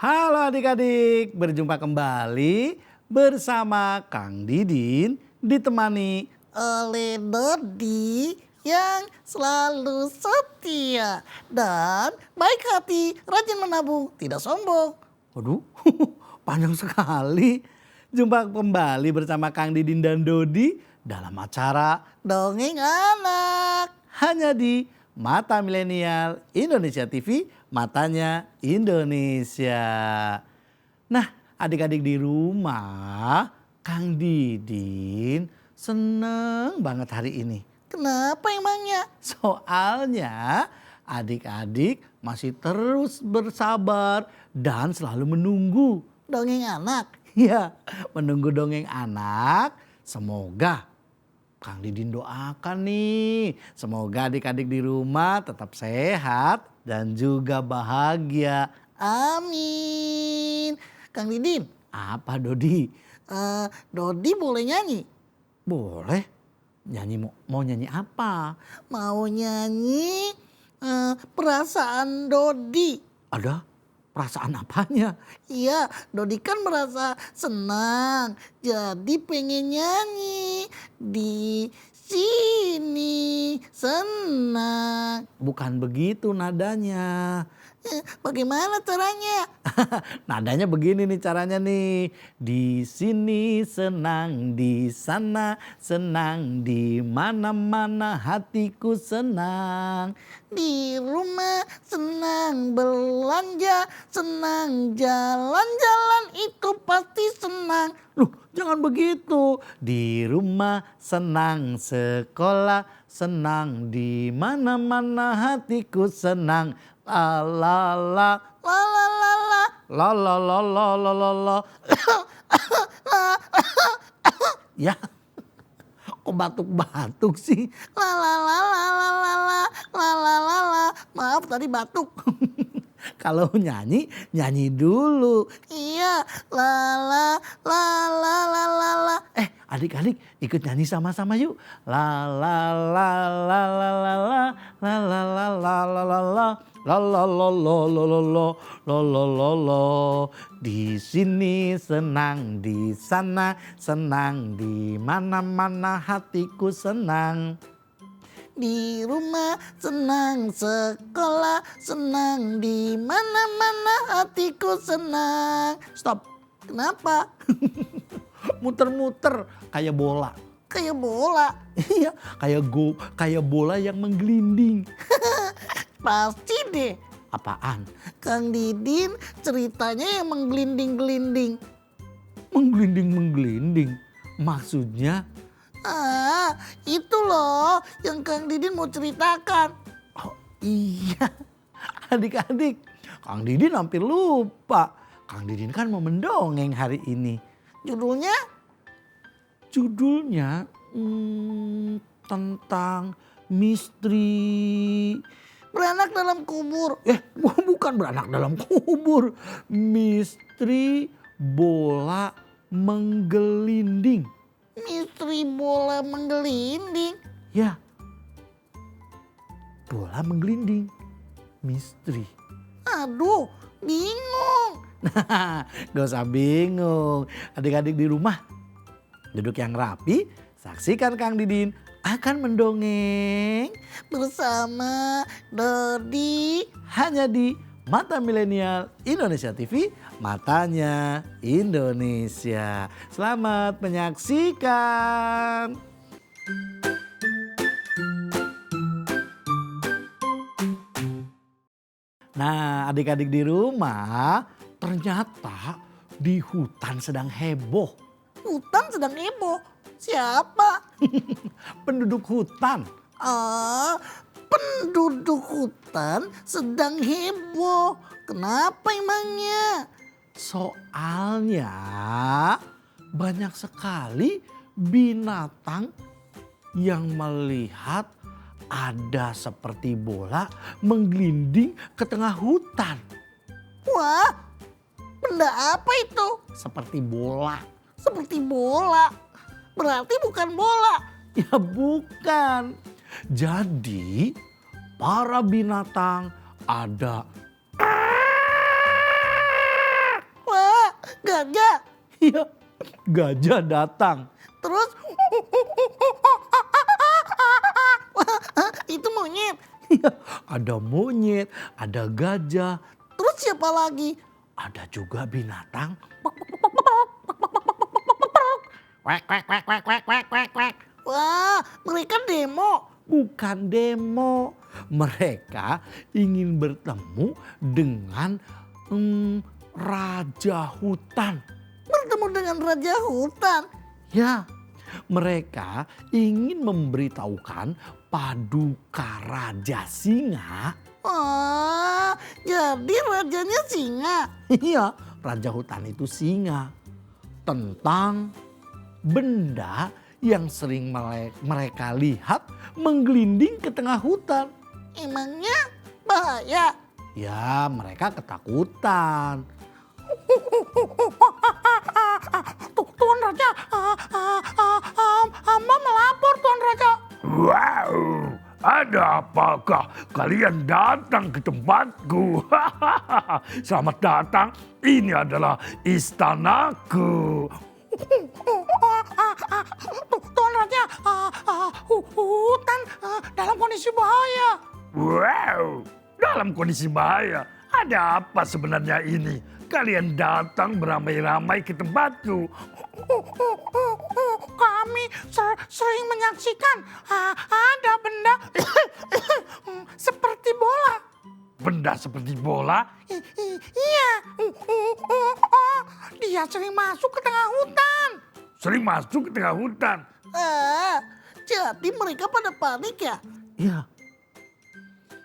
Halo adik-adik, berjumpa kembali bersama Kang Didin ditemani oleh Dodi yang selalu setia dan baik hati, rajin menabung, tidak sombong. Waduh, panjang sekali. Jumpa kembali bersama Kang Didin dan Dodi dalam acara Dongeng anak. hanya di Mata Milenial Indonesia TV, matanya Indonesia. Nah, adik-adik di rumah, Kang Didin seneng banget hari ini. Kenapa emangnya? Soalnya adik-adik masih terus bersabar dan selalu menunggu. Dongeng anak. Ya, menunggu dongeng anak. Semoga Kang Didin doakan nih. Semoga adik-adik di rumah tetap sehat dan juga bahagia. Amin. Kang Didin, Apa Dodi? Dodi boleh nyanyi? Boleh. Nyanyi mau nyanyi apa? Mau nyanyi perasaan Dodi. Ada perasaan apanya? Iya, Dodi kan merasa senang, jadi pengen nyanyi di sini senang. Bukan begitu nadanya. Bagaimana caranya? Nadanya begini nih caranya nih. Di sini senang, di sana senang, di mana-mana hatiku senang. Di rumah senang belanja, senang jalan-jalan itu pasti senang. Loh, jangan begitu. Di rumah senang, sekolah senang, di mana-mana hatiku senang. La la la La la la la. la la la la la la la. Ya, kok batuk-batuk sih? La la la la la la la la la la la. Maaf tadi batuk. Kalau nyanyi, nyanyi dulu. Iya, la la la la la la la. Adik-adik ikut nyanyi sama-sama yuk. La la la la la la la la la la la la la la. La la la la la la la la la la la. Di sini senang, di sana senang, di mana-mana hatiku senang. Di rumah senang, sekolah senang, di mana-mana hatiku senang. Stop, Kenapa? muter-muter kayak bola. Kayak bola. Iya, kayak bola yang menggelinding. Pasti deh. Apaan? Kang Didin ceritanya yang menggelinding-gelinding. Menggelinding-menggelinding. Maksudnya? Itu loh yang Kang Didin mau ceritakan. Oh iya, adik-adik. Kang Didin hampir lupa. Kang Didin kan mau mendongeng hari ini. Judulnya? Judulnya tentang misteri. Beranak dalam kubur. Bukan beranak dalam kubur. Misteri bola menggelinding. Misteri bola menggelinding. Ya, bola menggelinding. Misteri. Aduh, bingung. Nah, gak usah bingung. Adik-adik di rumah, duduk yang rapi, saksikan Kang Didin akan mendongeng Bersama Dodi. hanya di Mata Milenial Indonesia TV, matanya Indonesia. Selamat menyaksikan. Nah, adik-adik di rumah, ternyata di hutan sedang heboh. Hutan sedang heboh. Siapa? Penduduk hutan. Penduduk hutan sedang heboh. Kenapa emangnya? Soalnya banyak sekali binatang yang melihat ada seperti bola menggelinding ke tengah hutan. Wah, benda apa itu? Seperti bola. Seperti bola. Berarti bukan bola. Ya bukan. Jadi para binatang ada gajah. Iya, gajah datang. Terus itu monyet. Iya, ada monyet, ada gajah, Terus siapa lagi? ada juga binatang. Wah, mereka demo. Bukan demo, mereka ingin bertemu dengan raja hutan. Bertemu dengan raja hutan. Ya, mereka ingin memberitahukan paduka raja singa. Oh, jadi rajanya singa. Iya, raja hutan itu singa. Tentang benda yang sering mereka lihat menggelinding ke tengah hutan. Emangnya bahaya? Ya, mereka ketakutan. Tuan Raja, hamba melapor Tuan Raja. Wow, ada apakah kalian datang ke tempatku? Selamat datang, ini adalah istanaku. Tuan Raja, hutan dalam kondisi bahaya. Wow, dalam kondisi bahaya. Ada apa sebenarnya ini? Kalian datang beramai-ramai ke tempatku. Kami sering menyaksikan ada benda seperti bola. Benda seperti bola? Iya, dia sering masuk ke tengah hutan. Sering masuk ke tengah hutan. Jadi mereka pada panik ya? Ya,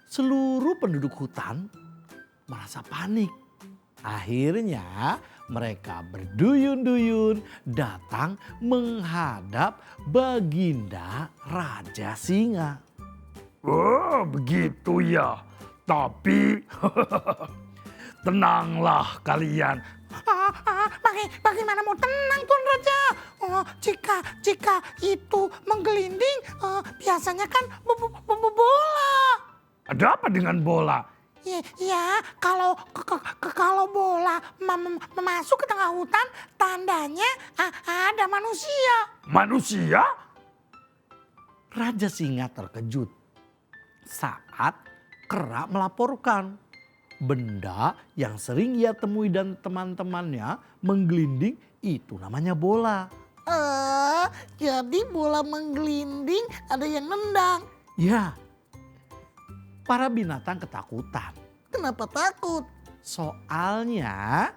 seluruh penduduk hutan merasa panik. Akhirnya mereka berduyun-duyun datang menghadap Baginda Raja Singa. Oh, begitu ya. Tapi tenanglah kalian. Bagaimana mau tenang Tuan Raja? Jika itu menggelinding, biasanya kan bola. Ada apa dengan bola? Ya, kalau bola masuk ke tengah hutan, tandanya ada manusia. Manusia? Raja Singa terkejut saat Kera melaporkan benda yang sering ia temui dan teman-temannya menggelinding itu namanya bola. Jadi bola menggelinding ada yang nendang. Ya, para binatang ketakutan. Kenapa takut? Soalnya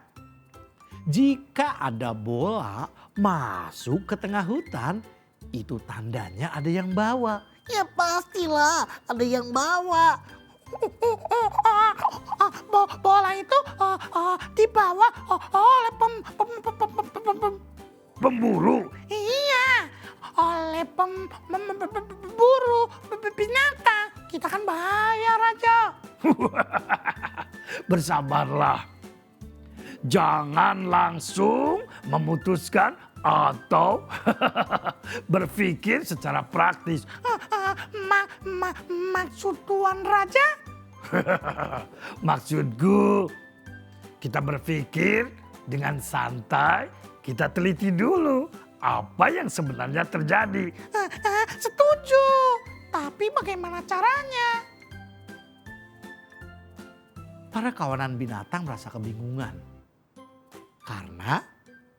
jika ada bola masuk ke tengah hutan, itu tandanya ada yang bawa. Ya pastilah ada yang bawa. Bola itu dibawa oleh Pemburu? iya, oleh pemburu binatang. Kita kan bahaya Raja. Bersabarlah. Jangan langsung memutuskan atau berpikir secara praktis. Maksud Tuan Raja? Maksudku, kita berpikir dengan santai, kita teliti dulu apa yang sebenarnya terjadi. Setuju. Tapi bagaimana caranya? Para kawanan binatang merasa kebingungan. Karena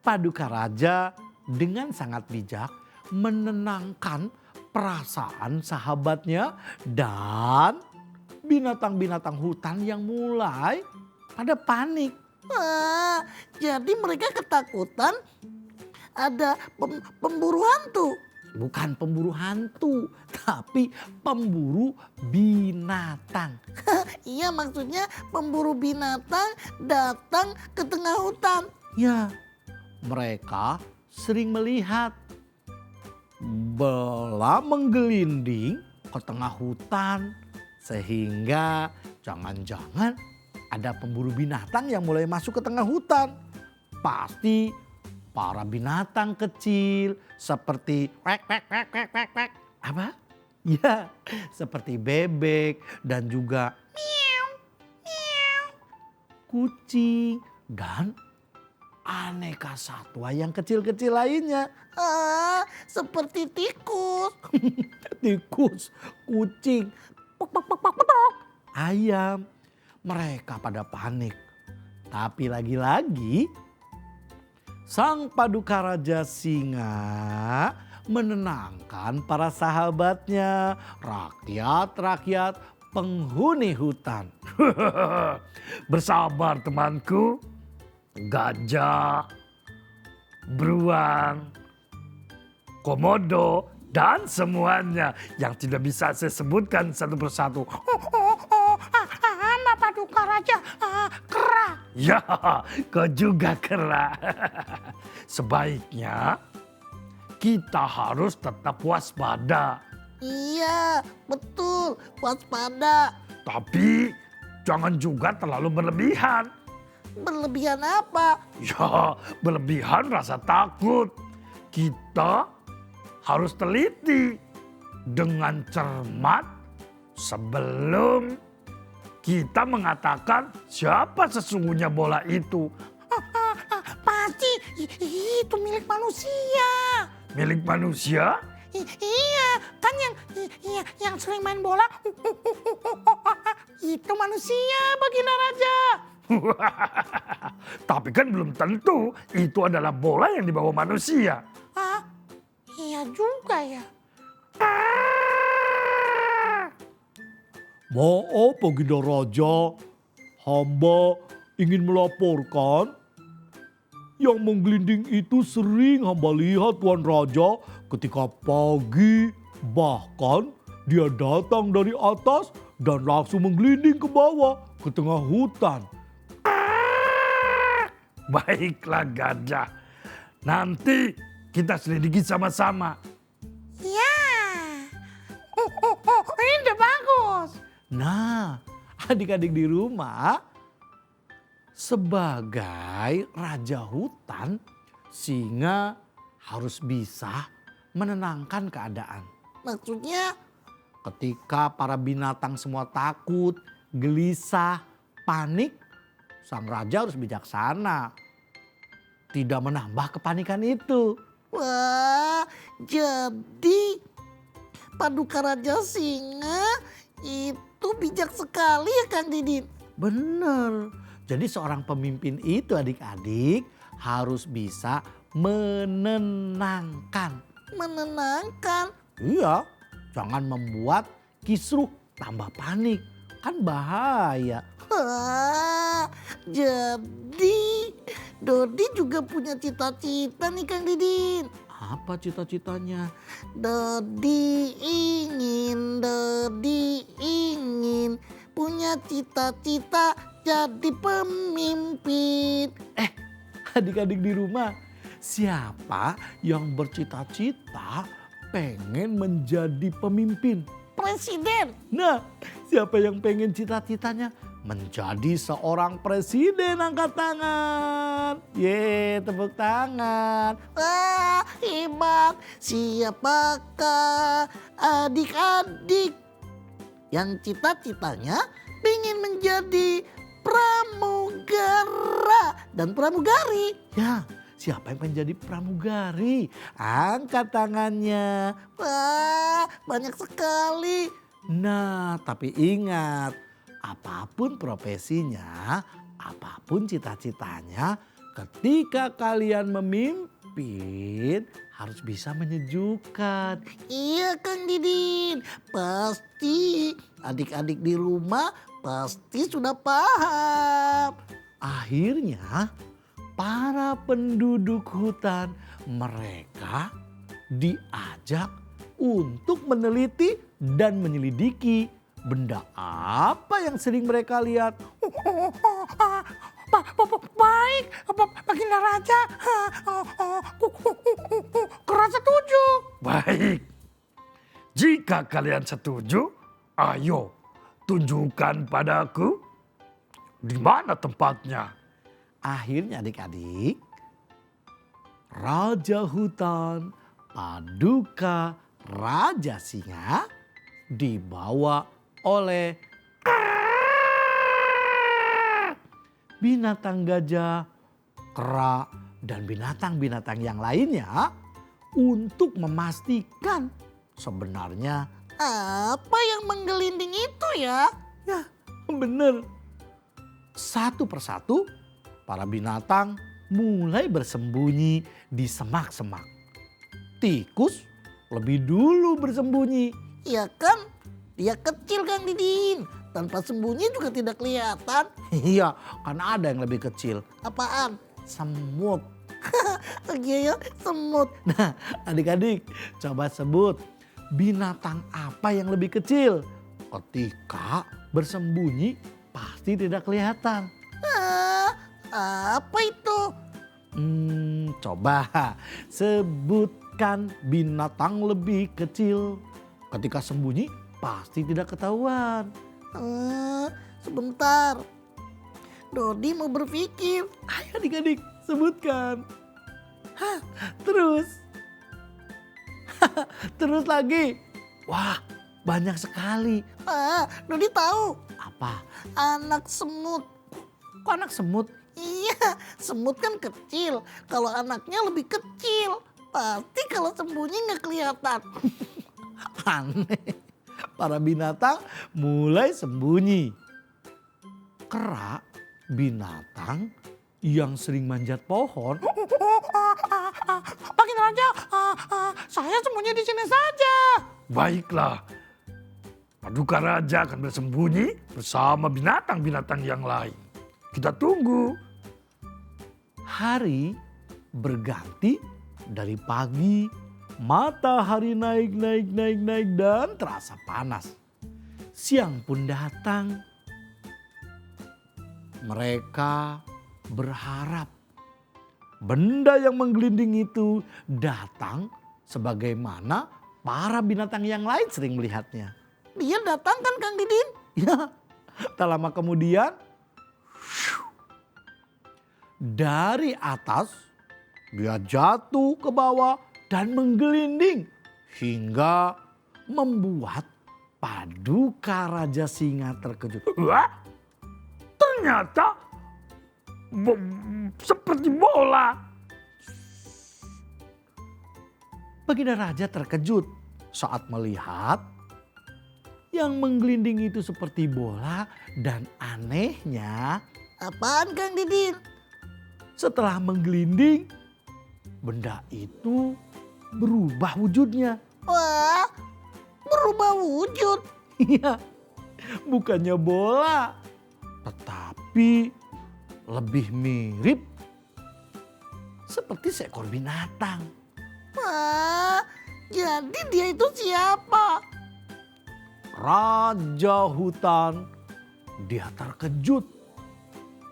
Paduka Raja dengan sangat bijak menenangkan perasaan sahabatnya dan binatang-binatang hutan yang mulai pada panik. Jadi mereka ketakutan ada pemburu hantu. Bukan pemburu hantu, tapi pemburu binatang. Iya, maksudnya pemburu binatang datang ke tengah hutan. Ya, mereka sering melihat bola menggelinding ke tengah hutan. Sehingga jangan-jangan ada pemburu binatang yang mulai masuk ke tengah hutan. Pasti para binatang kecil seperti apa? Ya, seperti bebek dan juga kucing dan aneka satwa yang kecil-kecil lainnya. Seperti tikus. Tikus, kucing, ayam. Mereka pada panik. Tapi lagi-lagi sang paduka raja singa menenangkan para sahabatnya, rakyat-rakyat penghuni hutan. Bersabar temanku, gajah, beruang, komodo, dan semuanya yang tidak bisa saya sebutkan satu persatu. Paduka Raja, kera. Ya, kau juga kera. Sebaiknya kita harus tetap waspada. Iya, betul. Waspada. Tapi jangan juga terlalu berlebihan. Berlebihan apa? Ya, berlebihan rasa takut. Kita harus teliti dengan cermat sebelum kita mengatakan siapa sesungguhnya bola itu. Pasti itu milik manusia. Milik manusia? Iya, kan yang sering main bola itu manusia, Baginda Raja. Tapi kan belum tentu itu adalah bola yang dibawa manusia. Iya juga ya. Maaf Baginda Raja, hamba ingin melaporkan yang menggelinding itu sering hamba lihat Tuan Raja ketika pagi, bahkan dia datang dari atas dan langsung menggelinding ke bawah ke tengah hutan. Baiklah gajah, nanti kita selidiki sama-sama. Ya, ini udah bagus. Nah, adik-adik di rumah, sebagai raja hutan, singa harus bisa menenangkan keadaan. Maksudnya? Ketika para binatang semua takut, gelisah, panik, sang raja harus bijaksana. Tidak menambah kepanikan itu. Wah, jadi Paduka Raja Singa itu bijak sekali ya Kang Didin. Bener. Jadi seorang pemimpin itu adik-adik harus bisa menenangkan. Menenangkan. Iya, jangan membuat kisruh tambah panik. Kan bahaya. Wah, jadi Dodi juga punya cita-cita nih Kang Didin. Apa cita-citanya? Dodi ingin punya cita-cita jadi pemimpin. Adik-adik di rumah, siapa yang bercita-cita pengen menjadi pemimpin? Presiden. Nah, siapa yang pengen cita-citanya menjadi seorang presiden? Angkat tangan. Ye, tepuk tangan. Wah, hebat. Siapakah adik-adik yang cita-citanya ingin menjadi pramugara dan pramugari? Ya, siapa yang pengen jadi pramugari? Angkat tangannya. Wah, banyak sekali. Nah, tapi ingat, apapun profesinya, apapun cita-citanya, ketika kalian memimpin harus bisa menyejukkan. Iya Kang Didin, pasti adik-adik di rumah pasti sudah paham. Akhirnya para penduduk hutan mereka diajak untuk meneliti dan menyelidiki benda apa yang sering mereka lihat. Baik, Baginda Raja. Kurang setuju. Baik, jika kalian setuju, ayo tunjukkan padaku di mana tempatnya. Akhirnya adik-adik, Raja Hutan Paduka Raja Singa dibawa oleh binatang gajah, kera, dan binatang-binatang yang lainnya untuk memastikan sebenarnya Apa yang menggelinding itu ya? ya benar. Satu persatu para binatang mulai bersembunyi di semak-semak. Tikus lebih dulu bersembunyi. Ya kan? Dia kecil Kang Didin. Tanpa sembunyi juga tidak kelihatan. Iya, karena ada yang lebih kecil. Apaan? Semut. Iya ya, semut. Nah, adik-adik coba sebut binatang apa yang lebih kecil. Ketika bersembunyi pasti tidak kelihatan. Ah, apa itu? Coba sebutkan binatang lebih kecil. Ketika sembunyi pasti tidak ketahuan. Sebentar. Dodi mau berpikir. Ayo adik-adik sebutkan. Terus. Terus lagi. Wah, banyak sekali. Dodi tahu. Apa? Anak semut. Kok anak semut? Iya, semut kan kecil. Kalau anaknya lebih kecil. Pasti kalau sembunyi nggak kelihatan. Aneh. Para binatang mulai sembunyi. Kera, binatang yang sering manjat pohon. Makin raja, saya sembunyi di sini saja. Baiklah, Paduka Raja akan bersembunyi bersama binatang-binatang yang lain. Kita tunggu. Hari berganti dari pagi, matahari naik dan terasa panas. Siang pun datang. Mereka berharap benda yang menggelinding itu datang sebagaimana para binatang yang lain sering melihatnya. Dia datang kan Kang Didin? Ya, tak lama kemudian dari atas dia jatuh ke bawah dan menggelinding hingga membuat Paduka Raja Singa terkejut. Wah, ternyata seperti bola. Baginda Raja terkejut saat melihat yang menggelinding itu seperti bola dan anehnya Apaan Kang Didin? setelah menggelinding benda itu berubah wujudnya. Wah, berubah wujud. Iya, bukannya bola, tetapi lebih mirip seperti seekor binatang. Wah, jadi dia itu siapa? Raja hutan, dia terkejut.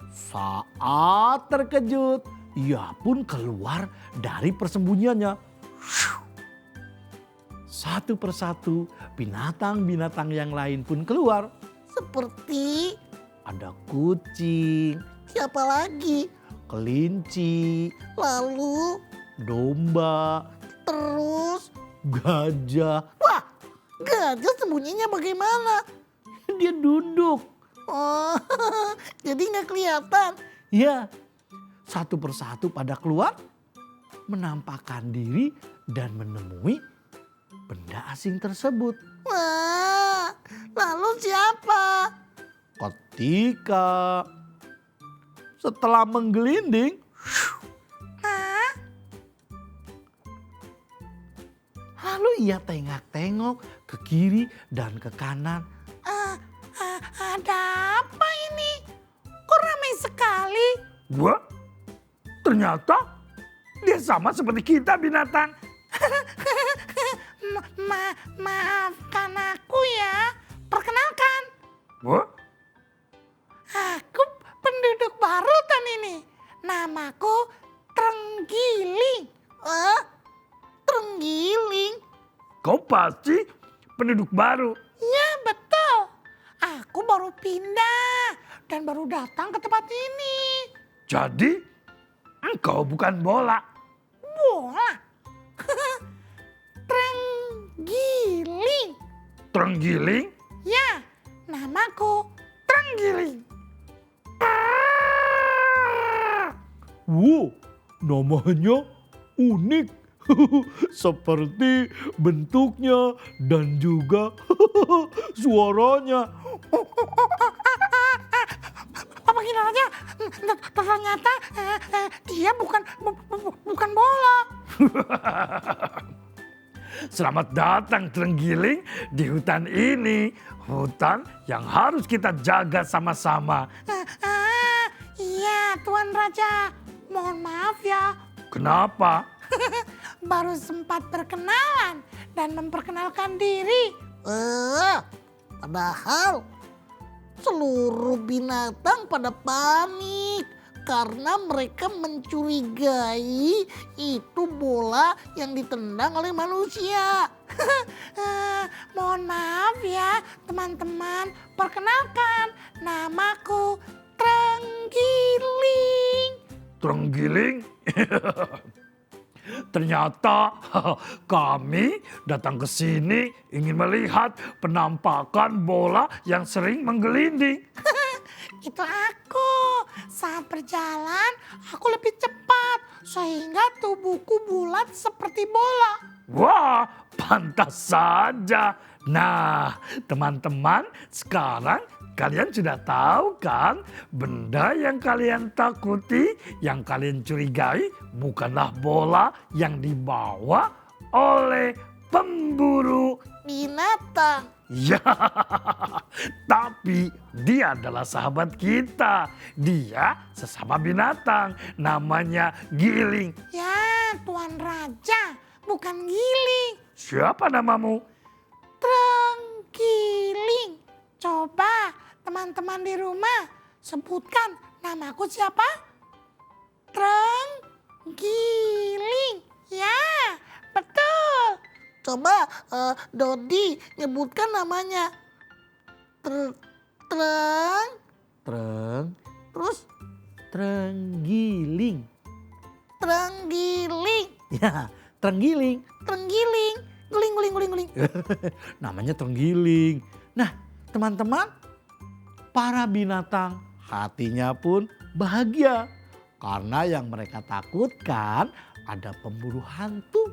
Saat terkejut, ia pun keluar dari persembunyiannya. Satu persatu binatang-binatang yang lain pun keluar. Seperti Ada kucing, siapa lagi? kelinci, Lalu domba, terus, gajah. wah, gajah sembunyinya bagaimana? Dia duduk. Oh, jadi nggak kelihatan. Ya, satu persatu pada keluar, menampakkan diri dan menemui benda asing tersebut. Wah, lalu siapa? Ketika setelah menggelinding, lalu ia tengok-tengok ke kiri dan ke kanan. Ada apa ini? Kok ramai sekali? Wah, ternyata dia sama seperti kita binatang. Maafkan aku ya. Perkenalkan, Wah, aku penduduk baru tan ini. Namaku Trenggiling. Trenggiling? kau pasti penduduk baru. Ya betul. Aku baru pindah dan baru datang ke tempat ini. Jadi, engkau bukan bola. Bola? Trenggiling. Terenggiling? Ya, namaku Trenggiling. Wow, namanya unik. Seperti bentuknya dan juga suaranya. Apa gini aja? Ternyata dia bukan bola. Selamat datang terenggiling di hutan ini. Hutan yang harus kita jaga sama-sama. Iya, Tuan Raja. Mohon maaf ya. Kenapa? Baru sempat berkenalan dan memperkenalkan diri. Padahal seluruh binatang pada panik karena mereka mencurigai itu bola yang ditendang oleh manusia. Mohon maaf ya teman-teman, perkenalkan namaku Terenggiling. Terenggiling? Ternyata kami datang ke sini ingin melihat penampakan bola yang sering menggelinding. Itu aku. Saat berjalan, aku lebih cepat sehingga tubuhku bulat seperti bola. Wah, pantas saja. Nah, teman-teman, sekarang kalian sudah tahu kan, benda yang kalian takuti, yang kalian curigai bukanlah bola yang dibawa oleh pemburu Binatang. ya. Tapi dia adalah sahabat kita. Dia sesama binatang, namanya Giling. Ya, Tuan Raja, bukan giling. Siapa namamu? Terenggiling. Coba teman-teman di rumah sebutkan namaku siapa? Terenggiling. Ya, betul. Coba Dodi nyebutkan namanya. Terus Terenggiling. terenggiling. Ya, terenggiling. Terenggiling. Guling. Namanya terenggiling. Nah, teman-teman, para binatang hatinya pun bahagia. Karena yang mereka takutkan ada pemburu hantu.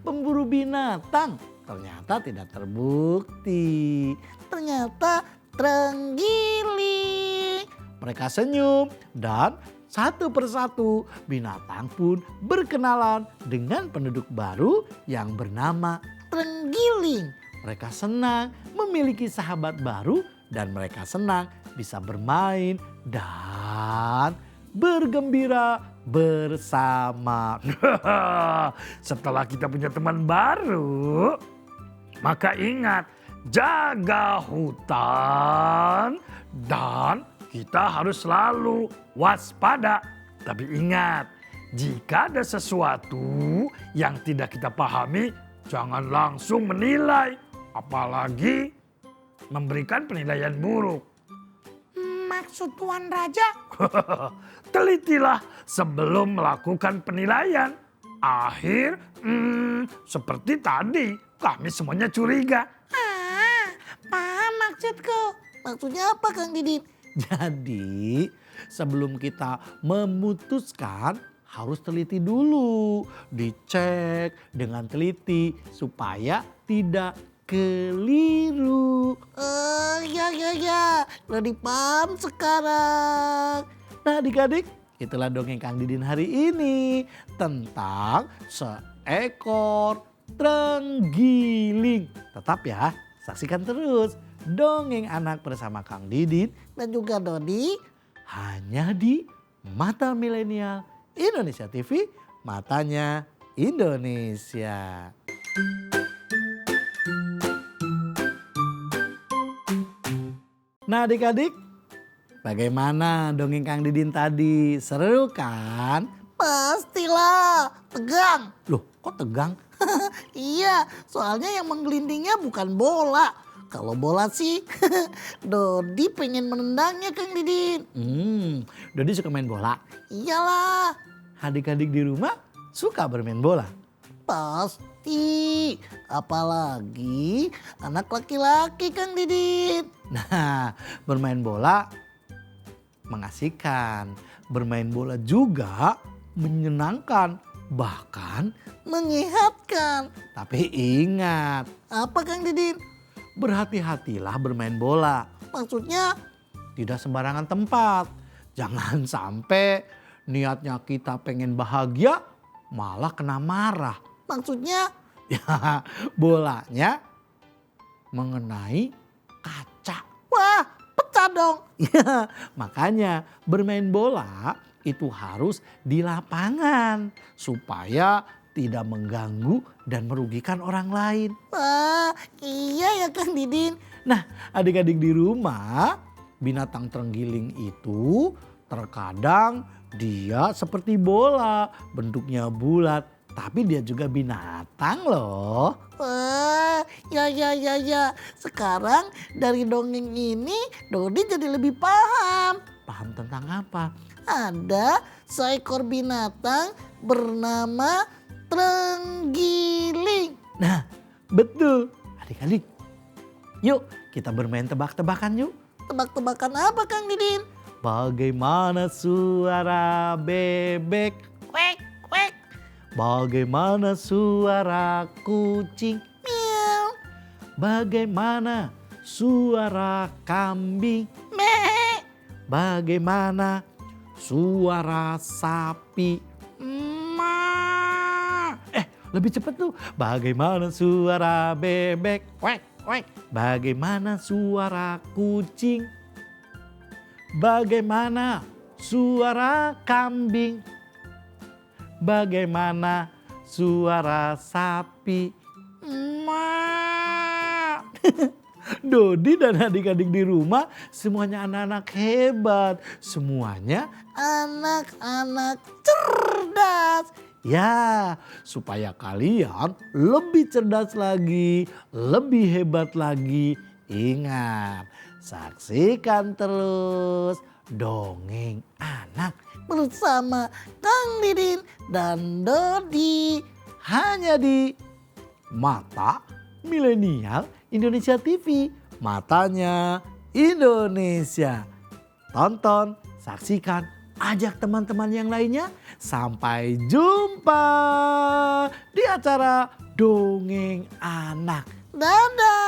Pemburu binatang. Ternyata tidak terbukti. Ternyata terenggiling. Mereka senyum dan satu persatu binatang pun berkenalan dengan penduduk baru yang bernama Terenggiling. mereka senang memiliki sahabat baru dan mereka senang bisa bermain dan bergembira bersama. Setelah kita punya teman baru, maka ingat, jaga hutan dan kita harus selalu waspada. Tapi ingat, jika ada sesuatu yang tidak kita pahami, jangan langsung menilai, apalagi memberikan penilaian buruk. Maksud Tuan Raja? Telitilah sebelum melakukan penilaian. Seperti tadi, kami semuanya curiga. Paham maksudku. Maksudnya apa Kang Didin? Jadi sebelum kita memutuskan harus teliti dulu. Dicek dengan teliti supaya tidak keliru. Ya. Udah dipaham sekarang. Nah adik-adik, itulah dongeng Kang Didin hari ini tentang seekor terenggiling. Tetap ya, saksikan terus dongeng anak bersama Kang Didin Dan juga Dodi. hanya di Mata Milenial Indonesia TV, matanya Indonesia. Nah adik-adik, bagaimana dongeng Kang Didin tadi? Seru kan? Pastilah. Tegang. Loh kok tegang? Iya, soalnya yang menggelindingnya bukan bola. Kalau bola sih, Dodi pengen menendangnya Kang Didin. Dodi suka main bola. Iyalah, Adik-adik di rumah suka bermain bola. pasti. Apalagi anak laki-laki Kang Didin. Nah, bermain bola mengasihkan. bermain bola juga menyenangkan, bahkan Menyehatkan. tapi ingat, Apa Kang Didin? berhati-hatilah bermain bola. Maksudnya Tidak sembarangan tempat. Jangan sampai niatnya kita pengen bahagia malah kena marah. maksudnya Ya, bolanya mengenai kaca. wah pecah dong. Ya, makanya bermain bola itu harus di lapangan supaya tidak mengganggu dan merugikan orang lain. Wah iya ya Kang Didin. Nah, adik-adik di rumah, binatang terenggiling itu terkadang dia seperti bola, bentuknya bulat, tapi dia juga binatang loh. Wah ya. Sekarang dari dongeng ini Dodi jadi lebih paham. Paham tentang apa? Ada seekor binatang bernama terenggiling. Nah, betul. Adik-adik, yuk kita bermain tebak-tebakan yuk. Tebak-tebakan apa Kang Didin? Bagaimana suara bebek? Kwek kwek. Bagaimana suara kucing? Miau. Bagaimana suara kambing? Meh. Bagaimana suara sapi? Ma. Lebih cepat tuh. Bagaimana suara bebek? Kwek, kwek. Bagaimana suara kucing? Bagaimana suara kambing? Bagaimana suara sapi? Ma. Dodi dan adik-adik di rumah semuanya anak-anak hebat. Semuanya Anak-anak cerdas. ya supaya kalian lebih cerdas lagi, lebih hebat lagi. Ingat, saksikan terus Dongeng Anak Bersama Kang Didin dan Dodi. hanya di Mata Milenial Indonesia TV. Matanya Indonesia. Tonton, saksikan, ajak teman-teman yang lainnya. Sampai jumpa di acara Dongeng Anak. Dadah.